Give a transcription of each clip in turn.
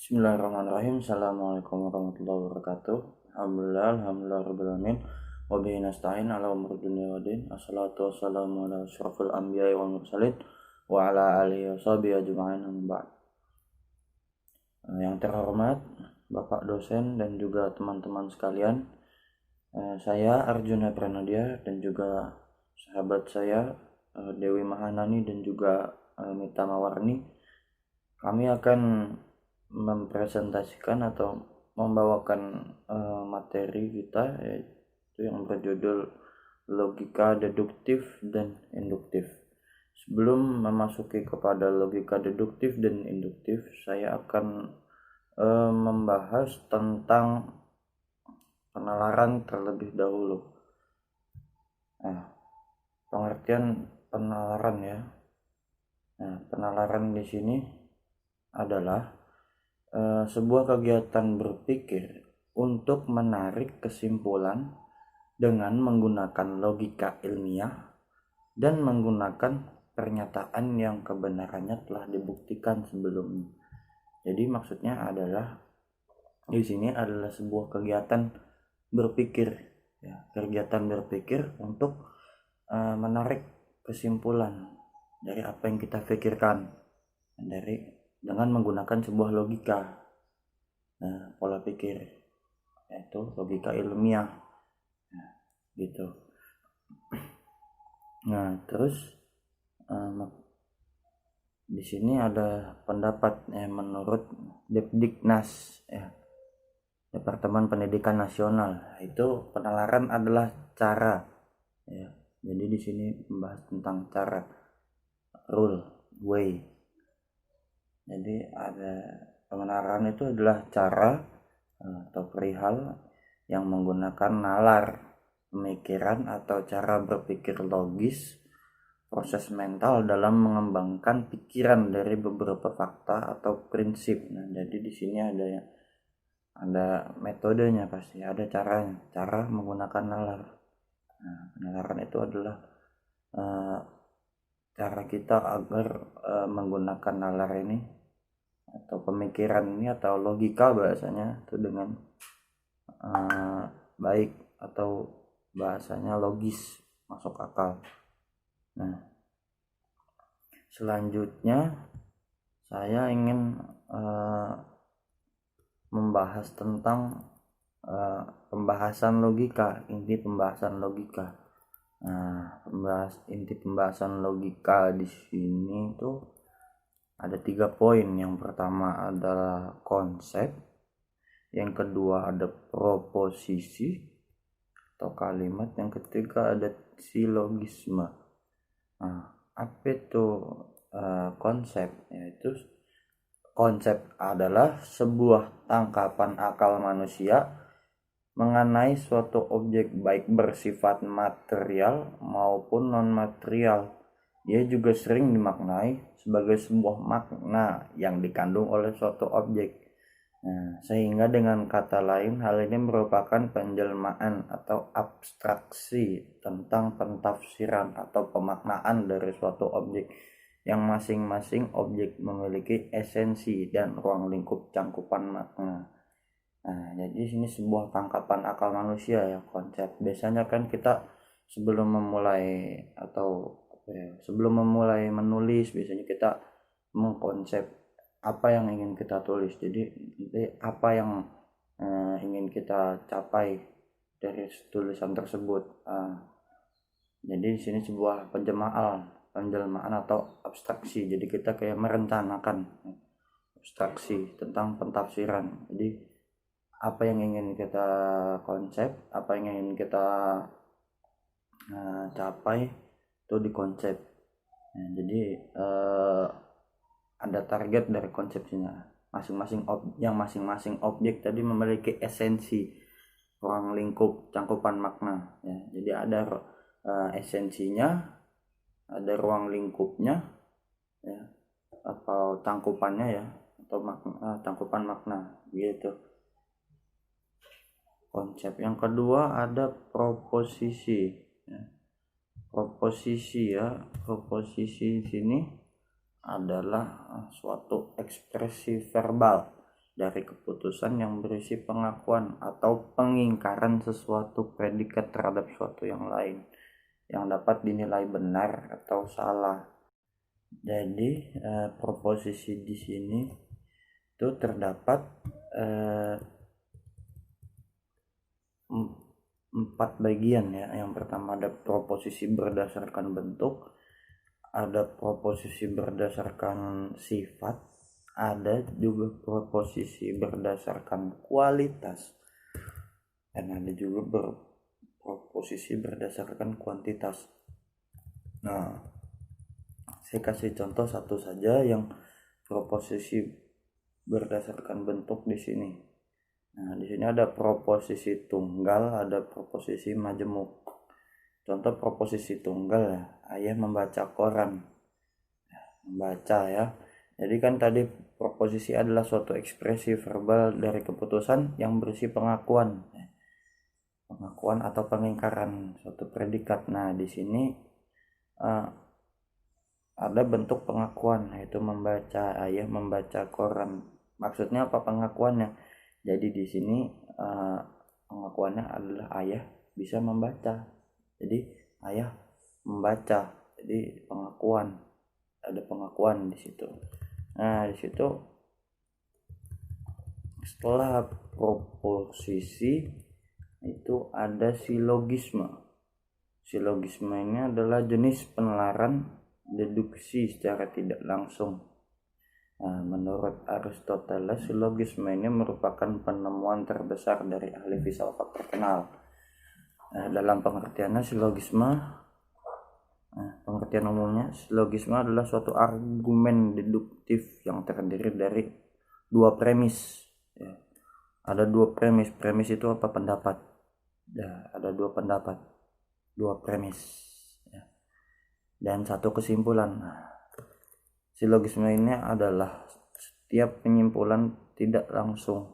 Bismillahirrahmanirrahim. Assalamualaikum warahmatullahi wabarakatuh. Alhamdulillah rabbil alamin. Wa bihi nasta'in ala umuri dunya waddin. Assalatu wassalamu ala asyrafil anbiya'i wal mursalin wa ala alihi washabihi ajma'in. Yang terhormat Bapak dosen dan juga teman-teman sekalian, saya Arjuna Pranadia dan juga sahabat saya Dewi Mahanani dan juga Mita Mawarni, kami akan mempresentasikan atau membawakan materi kita, yaitu yang berjudul logika deduktif dan induktif. Sebelum memasuki kepada logika deduktif dan induktif, saya akan membahas tentang penalaran terlebih dahulu. Pengertian penalaran ya. Penalaran di sini adalah sebuah kegiatan berpikir untuk menarik kesimpulan dengan menggunakan logika ilmiah dan menggunakan pernyataan yang kebenarannya telah dibuktikan sebelumnya. Jadi maksudnya adalah di sini adalah sebuah kegiatan berpikir, ya, kegiatan berpikir untuk menarik kesimpulan dari apa yang kita pikirkan dengan menggunakan sebuah logika, pola pikir, yaitu logika ilmiah, gitu. Nah, terus di sini ada pendapat menurut Depdiknas, Departemen Pendidikan Nasional, itu penalaran adalah cara, ya. Jadi di sini membahas tentang cara, rule, way. Jadi ada penalaran itu adalah cara atau perihal yang menggunakan nalar pemikiran atau cara berpikir logis, proses mental dalam mengembangkan pikiran dari beberapa fakta atau prinsip. Nah, jadi di sini ada metodenya, pasti ada caranya, cara menggunakan nalar. Nah, penalaran itu adalah cara kita agar menggunakan nalar ini atau pemikiran ini atau logika bahasanya itu dengan baik atau bahasanya logis, masuk akal. Nah, selanjutnya saya ingin membahas tentang pembahasan logika, inti pembahasan logika. Inti pembahasan logika di sini tuh ada 3 poin. Yang pertama adalah konsep, yang kedua ada proposisi atau kalimat, yang ketiga ada silogisme. Apa itu konsep? Yaitu konsep adalah sebuah tangkapan akal manusia mengenai suatu objek baik bersifat material maupun non-material. Dia juga sering dimaknai sebagai sebuah makna yang dikandung oleh suatu objek. Sehingga dengan kata lain, hal ini merupakan penjelmaan atau abstraksi tentang pentafsiran atau pemaknaan dari suatu objek, yang masing-masing objek memiliki esensi dan ruang lingkup cangkupan makna. Jadi sini sebuah tangkapan akal manusia, ya, konsep. Biasanya kan kita sebelum memulai menulis, biasanya kita mengkonsep apa yang ingin kita tulis. Jadi apa yang ingin kita capai dari tulisan tersebut. Jadi di sini sebuah penjelmaan atau abstraksi. Jadi kita kayak merencanakan abstraksi tentang pentafsiran. Jadi apa yang ingin kita konsep, apa yang ingin kita capai itu dikonsep. Jadi ada target dari konsepsinya. Masing-masing objek tadi memiliki esensi, ruang lingkup cangkupan makna, ya. Jadi ada esensinya, ada ruang lingkupnya, ya, atau cangkupannya, ya, atau cangkupan makna, gitu. Konsep yang kedua ada proposisi, ya. Proposisi di sini adalah suatu ekspresi verbal dari keputusan yang berisi pengakuan atau pengingkaran sesuatu predikat terhadap suatu yang lain yang dapat dinilai benar atau salah. Jadi proposisi di sini itu terdapat 4 bagian ya. Yang pertama ada proposisi berdasarkan bentuk, ada proposisi berdasarkan sifat, ada juga proposisi berdasarkan kualitas, dan ada juga proposisi berdasarkan kuantitas. Nah, saya kasih contoh satu saja yang proposisi berdasarkan bentuk di sini. Nah, di sini ada proposisi tunggal, ada proposisi majemuk. Contoh proposisi tunggal ya, ayah membaca koran. Membaca ya. Jadi kan tadi proposisi adalah suatu ekspresi verbal dari keputusan yang berisi pengakuan. Pengakuan atau pengingkaran suatu predikat. Nah, di sini ada bentuk pengakuan, yaitu membaca, ayah membaca koran. Maksudnya apa pengakuannya? Jadi di sini pengakuannya adalah ayah bisa membaca. Jadi ayah membaca, jadi pengakuan, ada pengakuan di situ. Nah, di situ setelah proposisi itu ada silogisme. Silogisme ini adalah jenis penelaran deduksi secara tidak langsung. Nah, menurut Aristoteles, silogisme ini merupakan penemuan terbesar dari ahli filsafat terkenal. Dalam pengertiannya silogisme, pengertian umumnya, silogisme adalah suatu argumen deduktif yang terdiri dari 2 premis. Ya. Ada 2 premis. Premis itu apa? Pendapat. Ya, ada 2 pendapat, 2 premis. Ya. Dan 1 kesimpulan. Silogisme ini adalah setiap penyimpulan tidak langsung.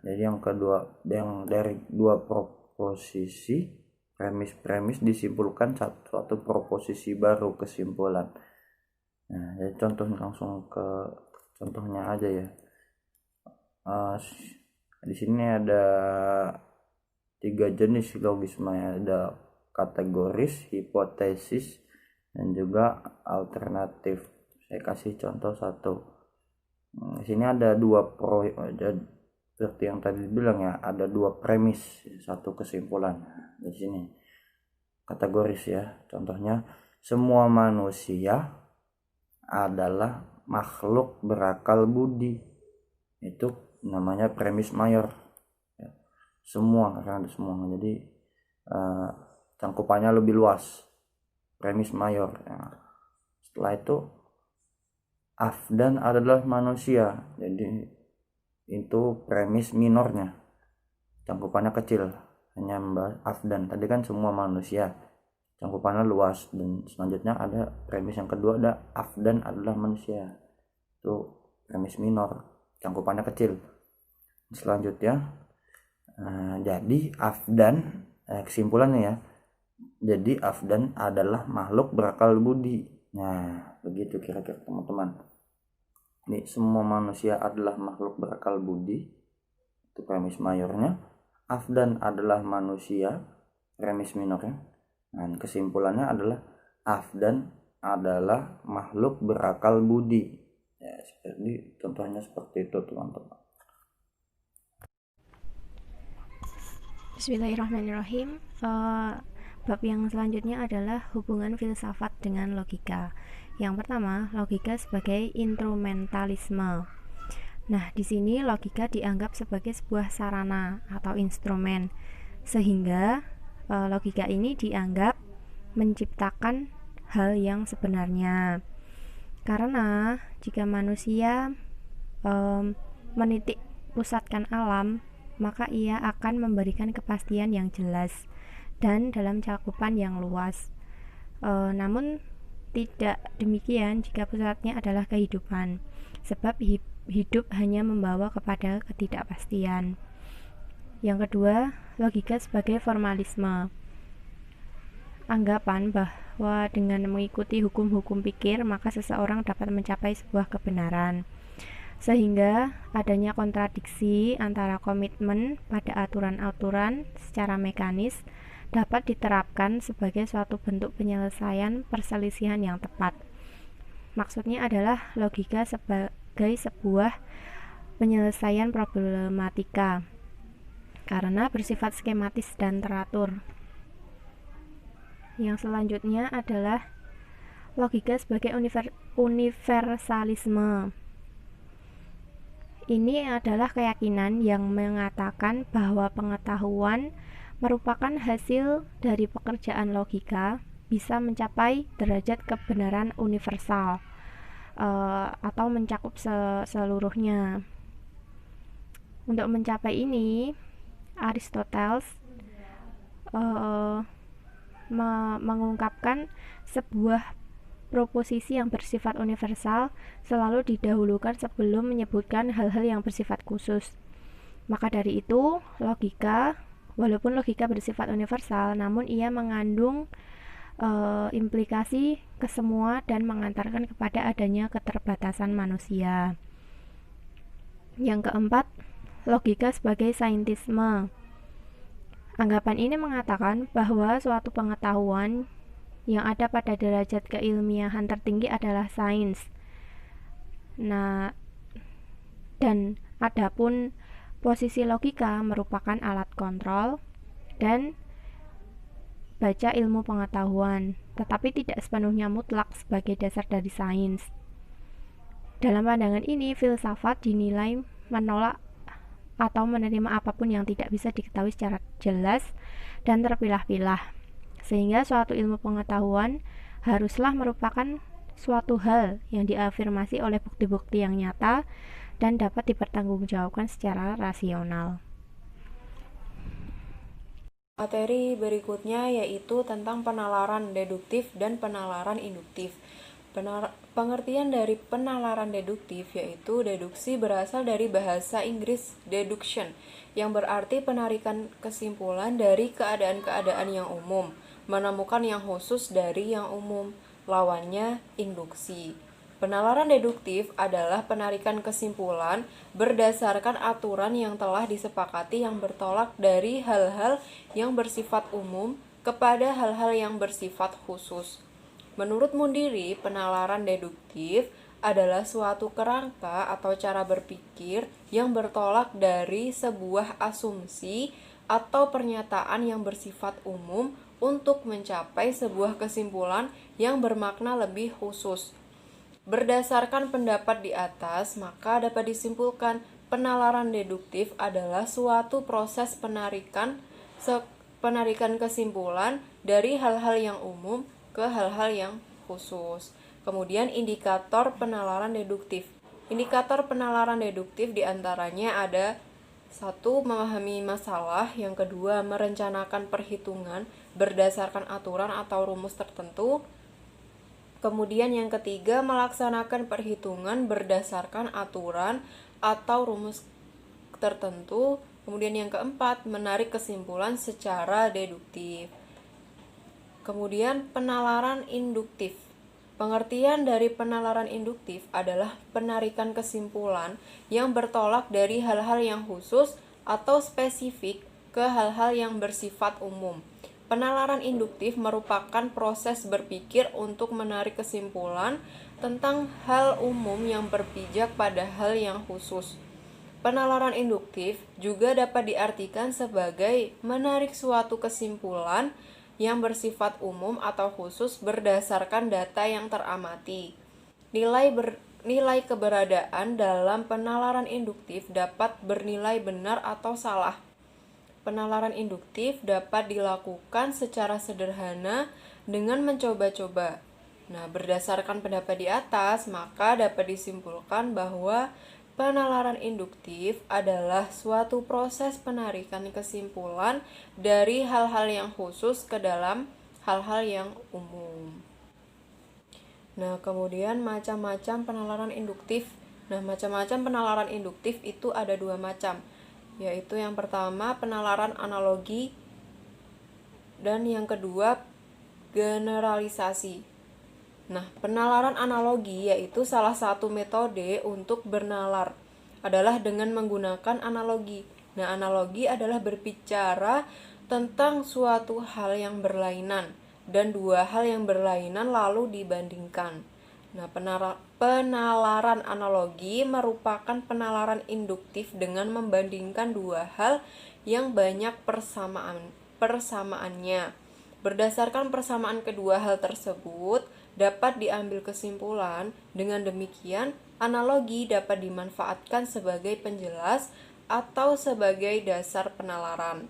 Jadi yang kedua, yang dari 2 proposisi, premis-premis disimpulkan suatu proposisi baru, kesimpulan. Nah, jadi contohnya langsung ke contohnya aja ya. Di sini ada 3 jenis silogisme, ada kategoris, hipotesis, dan juga alternatif. Saya kasih contoh satu. Di sini ada 2 seperti yang tadi bilang ya, ada 2 premis, 1 kesimpulan. Di sini kategoris ya. Contohnya, semua manusia adalah makhluk berakal budi. Itu namanya premis mayor. Ya. Semua, karena ada semua. Jadi cangkupannya lebih luas. Premis mayor. Ya. Setelah itu, afdan adalah manusia. Jadi itu premis minornya, cangkupannya kecil, hanya membahas afdan. Tadi kan semua manusia, cangkupannya luas. Dan selanjutnya ada premis yang kedua, ada afdan adalah manusia, itu premis minor, cangkupannya kecil. Selanjutnya jadi afdan, kesimpulannya ya, jadi afdan adalah makhluk berakal budi. Nah, begitu kira-kira teman-teman. Ini semua manusia adalah makhluk berakal budi, itu premis mayornya. Afdan adalah manusia, premis minornya. Dan kesimpulannya adalah afdan adalah makhluk berakal budi. Ya, seperti contohnya seperti itu teman-teman. Bismillahirrahmanirrahim. Bab yang selanjutnya adalah hubungan filsafat dengan logika. Yang pertama, logika sebagai instrumentalisme. Nah, di sini logika dianggap sebagai sebuah sarana atau instrumen, sehingga logika ini dianggap menciptakan hal yang sebenarnya. Karena jika manusia menitik pusatkan alam, maka ia akan memberikan kepastian yang jelas dan dalam cakupan yang luas. Namun tidak demikian jika pusatnya adalah kehidupan, sebab hidup hanya membawa kepada ketidakpastian. Yang kedua, logika sebagai formalisme. Anggapan bahwa dengan mengikuti hukum-hukum pikir maka seseorang dapat mencapai sebuah kebenaran. sehingga adanya kontradiksi antara komitmen pada aturan-aturan secara mekanis dapat diterapkan sebagai suatu bentuk penyelesaian perselisihan yang tepat. Maksudnya adalah logika sebagai sebuah penyelesaian problematika karena bersifat skematis dan teratur. Yang selanjutnya adalah logika sebagai universalisme. Ini adalah keyakinan yang mengatakan bahwa pengetahuan merupakan hasil dari pekerjaan logika bisa mencapai derajat kebenaran universal atau mencakup seluruhnya. Untuk mencapai ini, Aristoteles mengungkapkan sebuah proposisi yang bersifat universal selalu didahulukan sebelum menyebutkan hal-hal yang bersifat khusus. Maka dari itu, walaupun logika bersifat universal, namun ia mengandung implikasi ke semua dan mengantarkan kepada adanya keterbatasan manusia. Yang keempat, logika sebagai saintisme. Anggapan ini mengatakan bahwa suatu pengetahuan yang ada pada derajat keilmiahan tertinggi adalah sains. Nah, dan adapun posisi logika merupakan alat kontrol dan baca ilmu pengetahuan, tetapi tidak sepenuhnya mutlak sebagai dasar dari sains. Dalam pandangan ini, filsafat dinilai menolak atau menerima apapun yang tidak bisa diketahui secara jelas dan terpilah-pilah, sehingga suatu ilmu pengetahuan haruslah merupakan suatu hal yang diafirmasi oleh bukti-bukti yang nyata dan dapat dipertanggungjawabkan secara rasional. Materi berikutnya yaitu tentang penalaran deduktif dan penalaran induktif. Pengertian dari penalaran deduktif yaitu deduksi berasal dari bahasa Inggris deduction, yang berarti penarikan kesimpulan dari keadaan-keadaan yang umum, menemukan yang khusus dari yang umum. Lawannya induksi. Penalaran deduktif adalah penarikan kesimpulan berdasarkan aturan yang telah disepakati yang bertolak dari hal-hal yang bersifat umum kepada hal-hal yang bersifat khusus. Menurut Mundiri, penalaran deduktif adalah suatu kerangka atau cara berpikir yang bertolak dari sebuah asumsi atau pernyataan yang bersifat umum untuk mencapai sebuah kesimpulan yang bermakna lebih khusus. Berdasarkan pendapat di atas, maka dapat disimpulkan penalaran deduktif adalah suatu proses penarikan kesimpulan dari hal-hal yang umum ke hal-hal yang khusus. Kemudian indikator penalaran deduktif. Indikator penalaran deduktif diantaranya ada 1. Memahami masalah. Yang kedua, merencanakan perhitungan berdasarkan aturan atau rumus tertentu. Kemudian yang ketiga, melaksanakan perhitungan berdasarkan aturan atau rumus tertentu. Kemudian yang keempat, menarik kesimpulan secara deduktif. Kemudian penalaran induktif. Pengertian dari penalaran induktif adalah penarikan kesimpulan yang bertolak dari hal-hal yang khusus atau spesifik ke hal-hal yang bersifat umum. Penalaran induktif merupakan proses berpikir untuk menarik kesimpulan tentang hal umum yang berpijak pada hal yang khusus. Penalaran induktif juga dapat diartikan sebagai menarik suatu kesimpulan yang bersifat umum atau khusus berdasarkan data yang teramati. Nilai keberadaan dalam penalaran induktif dapat bernilai benar atau salah. Penalaran induktif dapat dilakukan secara sederhana dengan mencoba-coba. Nah, berdasarkan pendapat di atas, maka dapat disimpulkan bahwa penalaran induktif adalah suatu proses penarikan kesimpulan dari hal-hal yang khusus ke dalam hal-hal yang umum. Nah, kemudian macam-macam penalaran induktif. Nah, macam-macam penalaran induktif itu ada 2 macam, yaitu yang pertama penalaran analogi dan yang kedua generalisasi. Nah, penalaran analogi yaitu salah satu metode untuk bernalar adalah dengan menggunakan analogi. Nah, analogi adalah berbicara tentang suatu hal yang berlainan dan dua hal yang berlainan lalu dibandingkan. Nah, penalaran analogi merupakan penalaran induktif dengan membandingkan dua hal yang banyak persamaannya. Berdasarkan persamaan kedua hal tersebut, dapat diambil kesimpulan. Dengan demikian, analogi dapat dimanfaatkan sebagai penjelas atau sebagai dasar penalaran.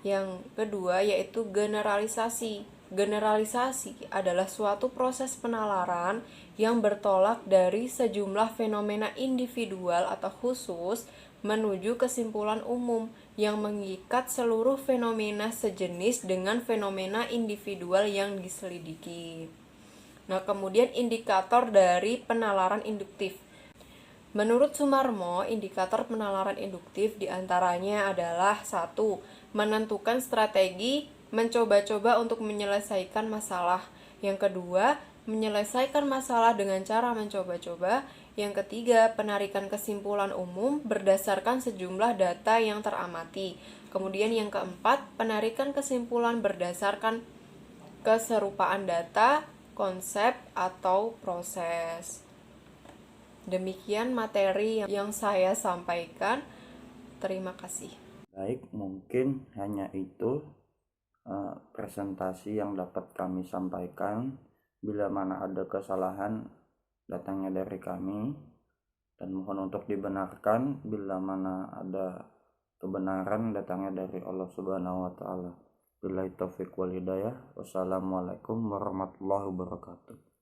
Yang kedua yaitu generalisasi. Generalisasi adalah suatu proses penalaran yang bertolak dari sejumlah fenomena individual atau khusus menuju kesimpulan umum yang mengikat seluruh fenomena sejenis dengan fenomena individual yang diselidiki. Nah, kemudian indikator dari penalaran induktif. Menurut Sumarmo, indikator penalaran induktif diantaranya adalah 1. Menentukan strategi mencoba-coba untuk menyelesaikan masalah. Yang kedua, menyelesaikan masalah dengan cara mencoba-coba. Yang ketiga, penarikan kesimpulan umum berdasarkan sejumlah data yang teramati. Kemudian yang keempat, penarikan kesimpulan berdasarkan keserupaan data, konsep, atau proses. Demikian materi yang saya sampaikan. Terima kasih. Baik, mungkin hanya itu presentasi yang dapat kami sampaikan. Bila mana ada kesalahan, datangnya dari kami, dan mohon untuk dibenarkan. Bila mana ada kebenaran, datangnya dari Allah Subhanahu wa Ta'ala. Billahi taufiq wal hidayah. Wassalamualaikum warahmatullahi wabarakatuh.